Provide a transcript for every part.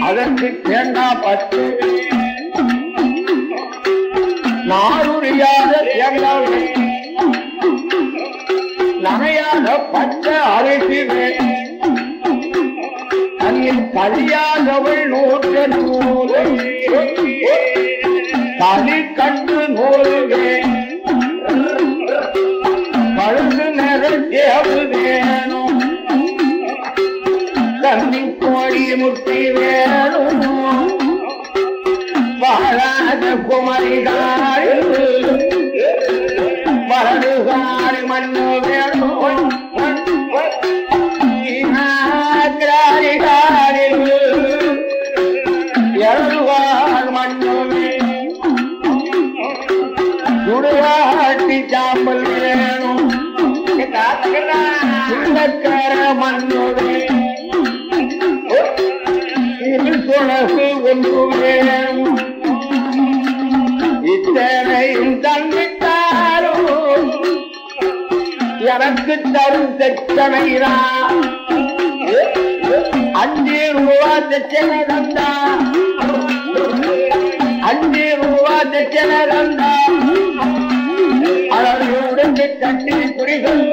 அதற்கு தேங்காய் பத்து நாருரியாத தேங்காய் நகையாத பச்சை அரிசி தன்னில் கலியாதவள் நூற்று நூறு தனி கண்டு நூறுவே பழுது நேரம் தேவு வேணும் தண்ணி கோழி முட்டி வேணும் வாழாத குமரிகாரி மரடுகாரி மண்ணு வேணும் எழுவார் மண்ணு சுடுகாட்டி சாம்பல் வேணும் சுண்டக்கர மண்ணு சுழகு ஒன்று வேணும் இத்தனையும் தந்திட்டாரும் எனக்கு தரும் தச்சனைதான் 5 ரூபா தச்சனை தந்தா 5 ரூபா தச்சனை தந்தா அழகுடன் கட்டி குறிகள்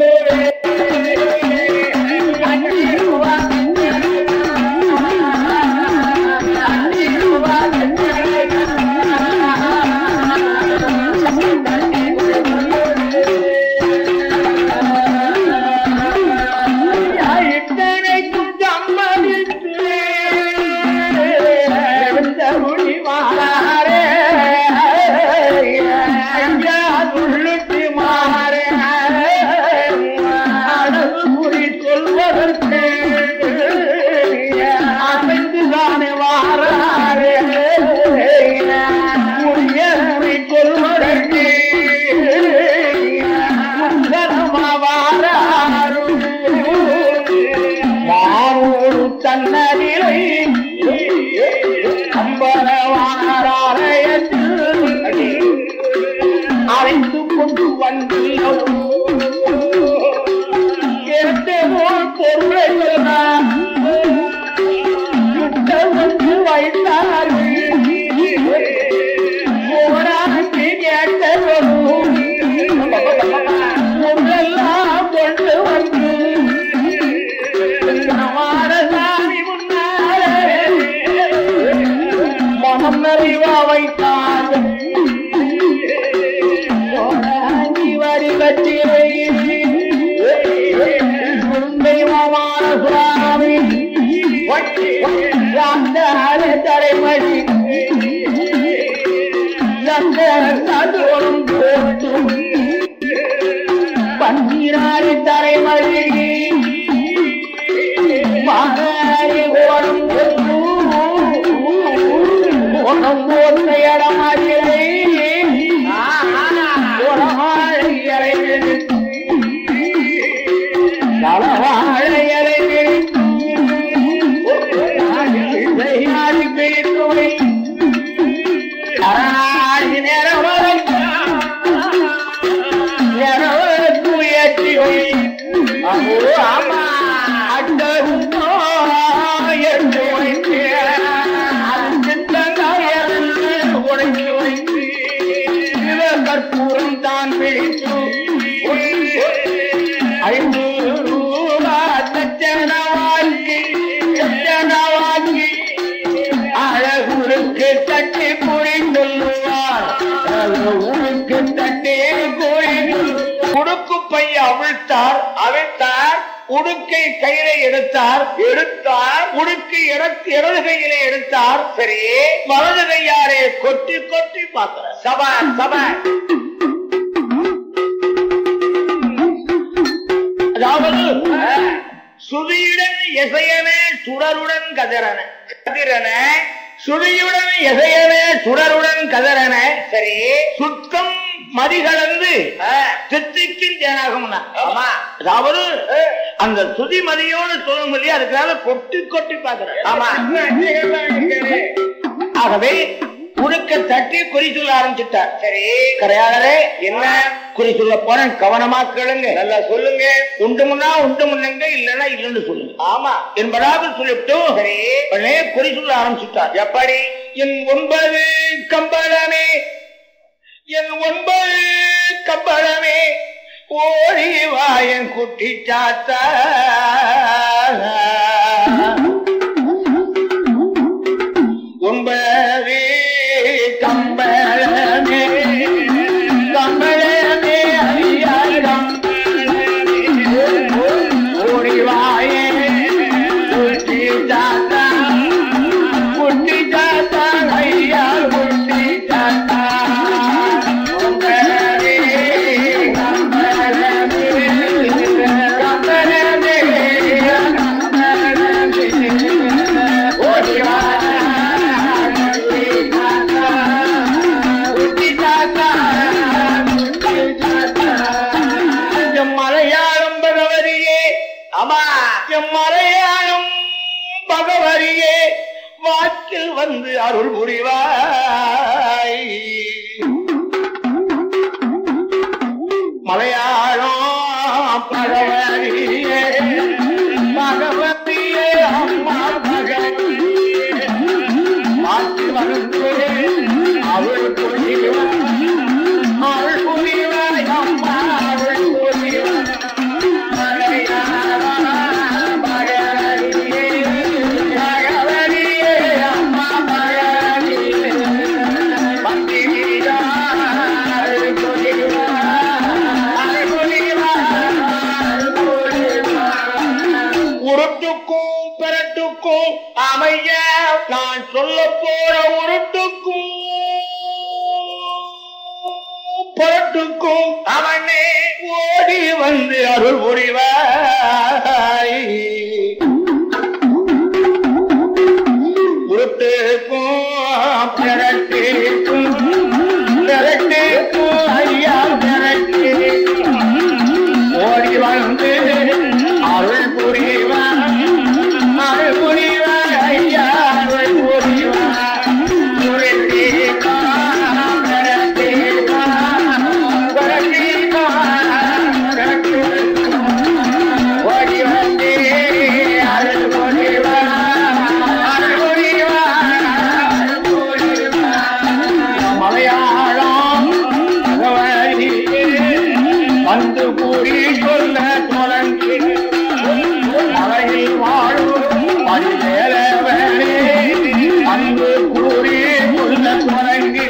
பன்னிராறு தலைமழி உடுக்கை கையிலே எடுத்தார் உடுக்கை இடது கையிலே எடுத்தார். சரி, வலது கையாரே கொட்டி கொட்டி பார்க்கிறார். சபா சபா அதாவது சுதியுடன் எசையன சுடருடன் கதிரன சுதியுடன் எசையன சுடருடன் கதிரன. சரி, சுத்தம் மதிகலந்து தித்திக்கும் தேனாகும்னா. அதாவது அந்த சுதி மதியோடு சொல்லும் இல்லையா, அதுக்காக கொட்டி கொட்டி பார்க்கிறேன். ஆமா, ஆகவே உடுக்க தட்டி குறி சொல்ல ஆரம்பிச்சுட்டார். சரி கரையாளரே, என்ன குறி சொல்ல போறேன், கவனமா கேளுங்க, நல்லா சொல்லுங்க. உண்டு முன்னா உண்டு முன்னுங்க, இல்லன்னா இல்லன்னு சொல்லுங்க. ஆமா என்பதாக சொல்லிவிட்டு சரி உடனே குறி சொல்ல ஆரம்பிச்சுட்டார். எப்படி? என் 9 கம்பளமே, என் 9 கம்பளமே, ஓடி வாயன் குட்டி சாத்தா, 9 கம்பளமே, கம்பளமே ஐயா கம்பளமே, ஓடி வாயன் குட்டி சாத்தா, குட்டி சாத்தா ஐயா குட்டி சாத்தா, மலையாளம் பகவரியே வாக்கில் வந்து அருள் புரிவாய். மலையாளம் பகவரியே பகவதியே அம்மா பகவதியே வாக்கில் வந்து அருள் புரிவாய், அருள் புரிவாய் அம்மா அருள் புரிவாய். உருட்டுக்கும் பெரட்டுக்கும் அமைய நான் சொல்ல போற உருட்டுக்கும் பெரட்டுக்கும் அவனே ஓடி வந்து அருள் புரிவாய். உருட்டுக்கும் பெரட்டுக்கும் பெரட்டுக்கும் ஐயா பெரட்டுக்கும் ஓடி வந்து அருள் புரிவாய், அருள் புரிவாய் ஐயா அருள் புரிவாய். ஓடி வந்து அருள் புரிவாய், அருள் புரிவாய், அருள் புரிவாய். மலையாளம் வந்து கூறி சொல்ல தொடங்கி மலையில் வாழும் பரிவேலவனே அன்பு கூறி சொல்ல தொடங்கி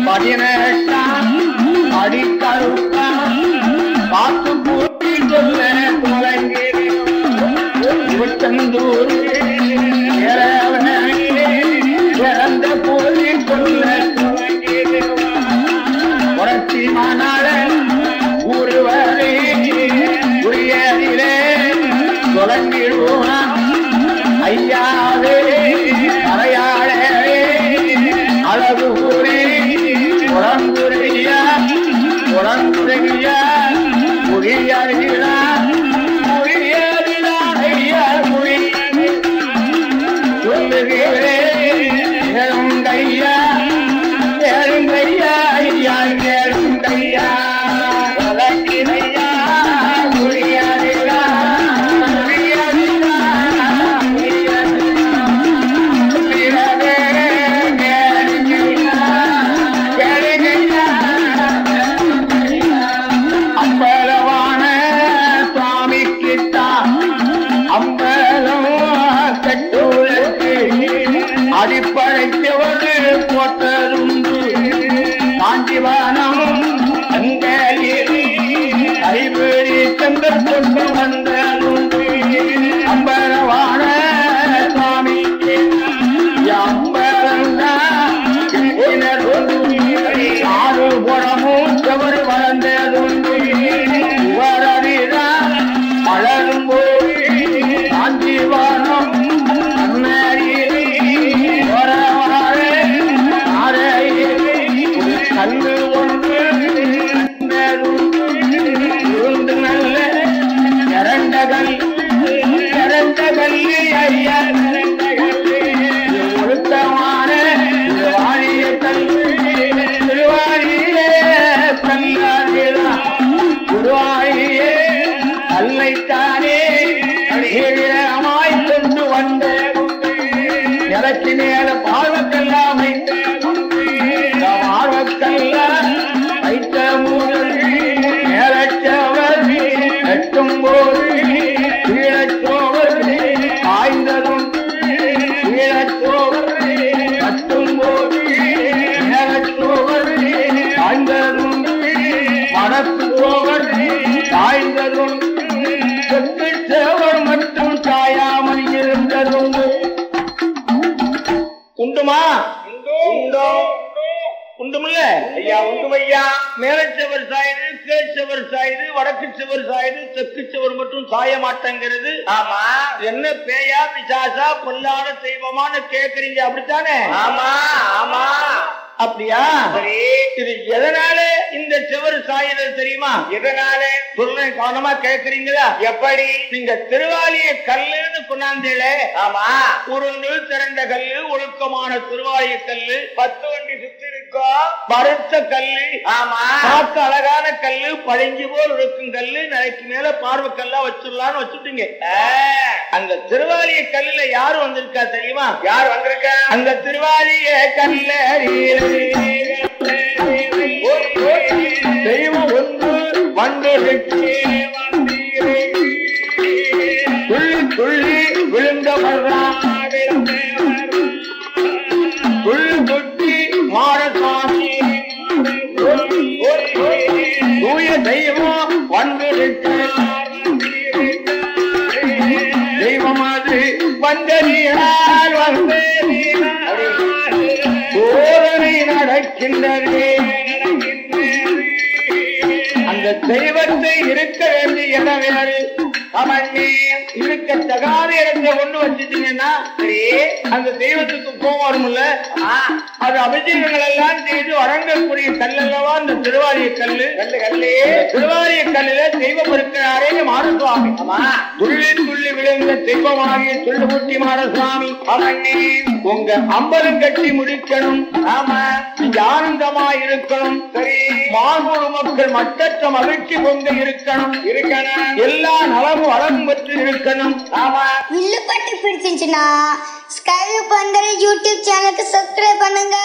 18ஆம் அடிக்கருத்தான் பார்த்து கூறி சொல்ல தொடங்கி திருச்செந்தூர் இறந்த கூறி சொல்ல தொடங்கி புரட்சி மாநாட ஊருவரே உரியதிலே தொடங்கிடுவான் ஐயாவே அறையாளே அழகு கூறி உடம்புரையா உடம்புரையா உரியதிலா உரியதிலா ஐயா உரிய சொல்லுகிறேன் கையா ஏழுங்கையா ஐயா ஏழுங்கையா வழக்கினையா உரியதிலா அம்பலவான உண்டுமா? உண்டோ? உண்டுமில்ல ஐயா? உண்டுமையா. மேலச்சவர் சாயுது, கீழ்ச்சவர் சாயுது, வடக்கு சுவர் சாயுது, தெற்கு சுவர் மட்டும் சாய மாட்டேங்கிறது. ஆமா. என்ன பேயா பிசாசா பொல்லாத தெய்வமானு கேக்குறீங்க, அப்படித்தானே? ஆமா ஆமா. அப்படியா? சரி. இது எதனால இந்த சுவர் சாயுது தெரியுமா? எதனால சொல்றேன், கவனமா கேக்குறீங்களா? எப்படி? நீங்க திருவாலிய கல்லுன்னு கொண்டாந்தீல. ஆமா. உருண்டு திரண்ட கல்லு, ஒழுக்கமான திருவாலிய கல்லு, 10 வண்டி சுத்தி இருக்கோ பருத்த கல்லு. ஆமா. பார்க்க அழகான கல்லு, பழங்கி போல் இருக்கும் கல்லு, நாளைக்கு மேல பார்வை கல்லா வச்சிடலான்னு வச்சுட்டீங்க. அந்த திருவாலிய கல்லுல யாரு வந்திருக்கா தெரியுமா? யார் வந்திருக்கா? அந்த திருவாலிய கல்ல தெய்வம் ஒன்று வந்திருக்கு. துள்ளி துள்ளி விழுந்தவர்தான் துள்ளி தொட்டி மாரசாமி தூய தெய்வம் வந்திருக்கிறார். தெய்வம் அது வந்தறியால் வந்து சோதனை நடக்கின்றது. அந்த தெய்வத்தை இருக்க வேண்டிய இடம் வேறு, இருக்க தகாத இடத்தை கொண்டு வச்சுட்டீங்கன்னா அந்த தெய்வத்துக்கு கோபம் வரும்ல. அது அபிஷேகங்கள் எல்லாம் செய்து வழங்கக்கூடிய கல்லல்லவா இந்த திருவாலிய கல்லு. திருவாலிய கல்லுல தெய்வம் இருக்கிறாரே மாரசுவாமி. துள்ளி துள்ளி விழுந்த தெய்வமாகிய சொல்லுபூட்டி மாரசுவாமி உங்க அம்பலம் கட்டி முடிக்கணும். ஆமா. நீங்க ஆனந்தமா இருக்கணும். சரி. மாசூர் மக்கள் மட்டற்ற மகிழ்ச்சி கொண்டு இருக்கணும். எல்லா நலமும் வளம் பெற்று இருக்கணும். ஆமா. வில்லுப்பாட்டு பிடிச்சிருந்துச்சுன்னா ஸ்கைப் பண்ற யூடியூப் சேனலுக்கு சப்ஸ்கிரைப் பண்ணுங்க.